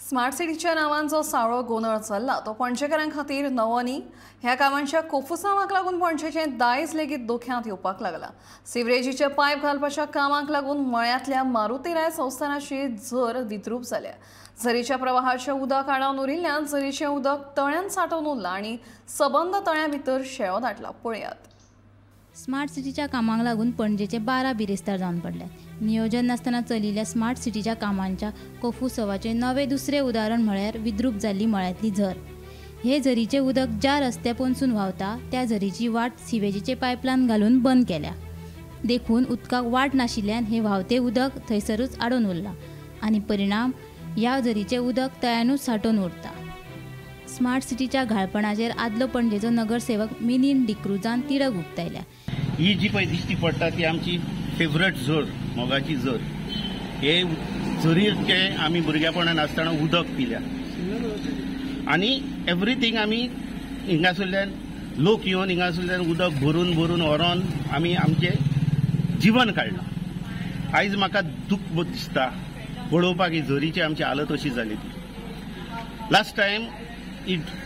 Smart सिटीच्या नावांचो सावळो गोंधळ चल्ला तो पणजेकारां खातीर नवो न्ही। ह्या कामांच्या कोफुसांवाक लागून पणजेचें दायज लेगीत धोक्यांत येवपाक लागला। सिवरेजीचे पायप घालपाच्या कामाक लागून मळ्यांतल्या मारुतीराय संस्थानाची झर विद्रूप जाल्या। झरीच्या प्रवाहाचें उदक आडावन उरिल्ल्यान झरीचें उदक तळ्यांत सांठोवन उरलां आनी सबंद तळ्या भितर शेळो दाटला। पळयात। स्मार्ट सिटीच्या कामाक लागून पणजेचे 12 बिरेस्तार जावन पडल्यात। नियोजन नासतना चलिल्ल्या स्मार्ट सिटीच्या कामांच्या कोफुसवाचे नवे दुसरे उदाहरण म्हळ्यार विद्रूप जाल्ली मळ्यांतली झर। हे झरीचे उदक ज्या रस्त्यापणसून व्हांवता त्या झरीची वाट सिवेजीचे पायपलायन घालून बंद केल्या। देखून उदकाक वाट नाशिल्ल्यान हे व्हांवते उदक थंयसरूच आडून उरलां आनी परिणाम ह्या झरीचे उदक तळ्यानूच सांठोवन उरता। स्मार्ट सिटीच्या घाळपणाचेर आदलो पणजेचो नगरसेवक मिलिंद डिक्रूजान तिडक उक्तायल्या। ही जी पळय दिश्टी पडटा ती आमची फेवरेट झर, मोगाची झर। हे झरीचे आमी भुरगेपणान आसतना उदक पिल्या आनी एवरीथींग आमी हिंगासरल्यान लोक येवन हिंगासरल्यान उदक भरून भरून व्हरोन आमी आमचें जीवन काडलां। आयज म्हाका दूख दिसता पळोवपाक ही झरीची आमची हालत अशी जाली ती। लास्ट टायम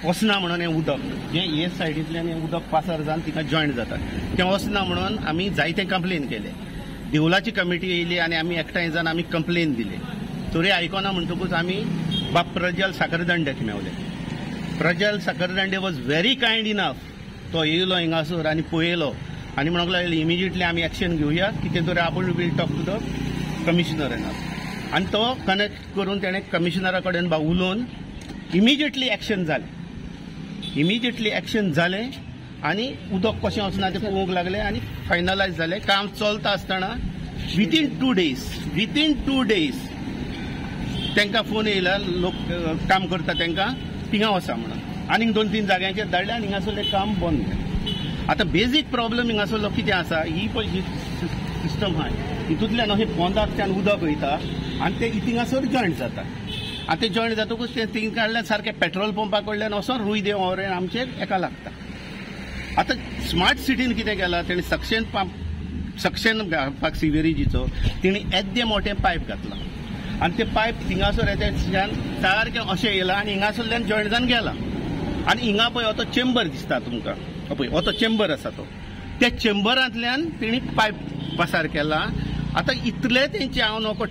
वचना म्हणून हें उदक जें हे सायडींतल्यान हें उदक पासर जावन तिका जॉयंट जाता तें वचना म्हणून आमी जायते कंप्लेन केले। देवळाची कमिटी येयली आनी आमी एकठांय जावन आमी कंप्लेन दिली। तरी आयकना म्हणटकूच आमी बाब प्रज्वल साखरदंड्याक मेवले। Prajwal Sakhardande was very kind enough. तो येयलो हिंगासर आनी पळयलो आनी म्हणूंक लागलो इमिजिएटली आमी एक्शन घेवया कितें तरी आपूण we'll talk to the commissioner आनी तो कनेक्ट करून तेणें कमिशनरा कडेन उलोवन इमिजिएटली एक्शन जालें आनी उदक कशें वचना तें पळोवंक लागलें आनी फायनलायज जालें। काम चलता आसतना विथीन टू डेज तांकां फोन येयला, लोक काम करता तांकां थिंगा वचा म्हणून आनीक 2-3 जाग्यांचेर धाडलें आनी हिंगासरलें काम बंद केलें। आतां बेजीक प्रॉब्लम हिंगासरलो कितें आसा, ही पळय जी सिस्टम आहा हितूंतल्यान अशें पोंदांतल्यान उदक वयता आनी तें हिंगासर जॉयंट जाता आनी तें जॉयंट जातकूच तें थिंग काडल्यान सारकें पेट्रोल पंपा कडल्यान वचोन रुय देव ओरें आमचें एका लागता। आतां स्मार्ट सिटीन कितें केलां, तेणी सक्शन घालपाक सिवेरेजीचो तेणी येद्दे मोठें पायप घातलां आनी ते पायप थिंगासर येत्याच्यान सारकें अशें येयलां आनी हिंगासरल्यान जॉयंट जावन गेलां आनी हिंगा पळय हो तो चेंबर दिसता तुमकां, पळय हो तो चेंबर आसा तो, त्या चेंबरांतल्यान तेणी पायप पसार केला। आतां इतले तेंचे हांव नको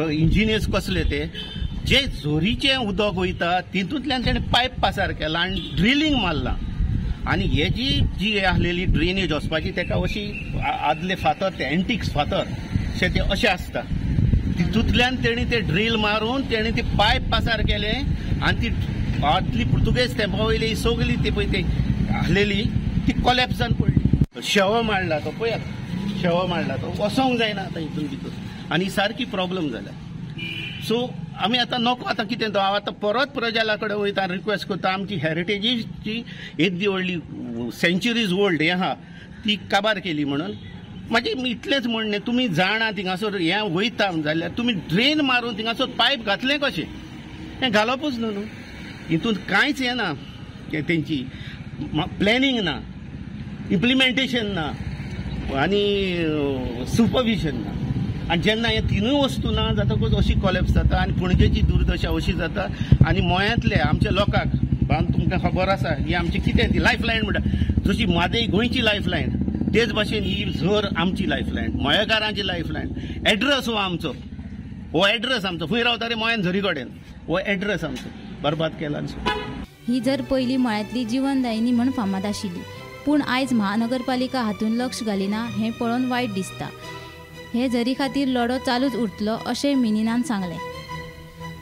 इंजिनियर्स कसले ते जे झोरीचें उदक वयता तितूंतल्यान तेणें पायप पासार केला आनी ड्रिलींग मारलां आनी हे जी आसलेली ड्रेनेज वचपाची ताका अशी आदले फातर ते एंटिक्स फातर ते अशें आसता तितूंतल्यान तेणी ते ड्रील मारून तेणी ते पायप पासार केले आनी ती आदली पुर्तुगेज तेंपा वयली सगळी ती पळय ती आसलेली ती कोलॅप्स जावन पडली। शेवो मारला तो, पळयात शेवो मारला तो, वसोंक जायना आतां हितून भितर आनी सारकी प्रॉब्लम जाल्या। सो आमी आतां नको आतां कितें तो हांव आतां परत प्रजला कडेन वयता रिक्वेस्ट करता आमची हेरिटेजीची येदी व्हडली सेंच्युरीज ओल्ड हें आहा ती काबार केली म्हणून। म्हाजें इतलेंच म्हणणें, तुमी जाणा थिंगासर हें वयता जाल्यार तुमी ड्रेन मारून थिंगासर पायप घातलें कशें, हें घालपूच न्हू। हितून कांयच हें ना, तेंची प्लॅनिंग ना, इम्प्लिमेंटेशन ना आनी सुपरविजन ना आनी जेन्ना हे तिनूय वस्तू ना जातकूच अशी कॉलेप्स जाता आनी पणजेची दुर्दशा अशी जाता आनी मोयांतले आमच्या लोकांक तुमकां खबर आसा ही आमची कितें ती लायफलायन म्हणटा, जशी म्हादय गोंयची लायफलायन तेच भाशेन ही झर आमची लायफलायन, मोयेकारांची लायफलायन। एड्रेस हो आमचो, हो एड्रेस आमचो, खंय रावता रे मोयान झरी कडेन, हो एड्रेस आमचो बरबाद केला। ही झर पयलीं मळ्यांतली जीवनदायिनी म्हूण फामाद आशिल्ली, पूण आयज महानगरपालिका हातूंत लक्ष घालिना हें पळोवन वायट दिसता। हे झरी खातीर लढो चालूच उरतलो अशें मिलिंदान सांगलें।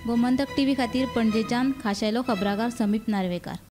गोमंतक टीव्ही खातीर पणजेच्यान खाशेलो खबराकार समीप नार्वेकार।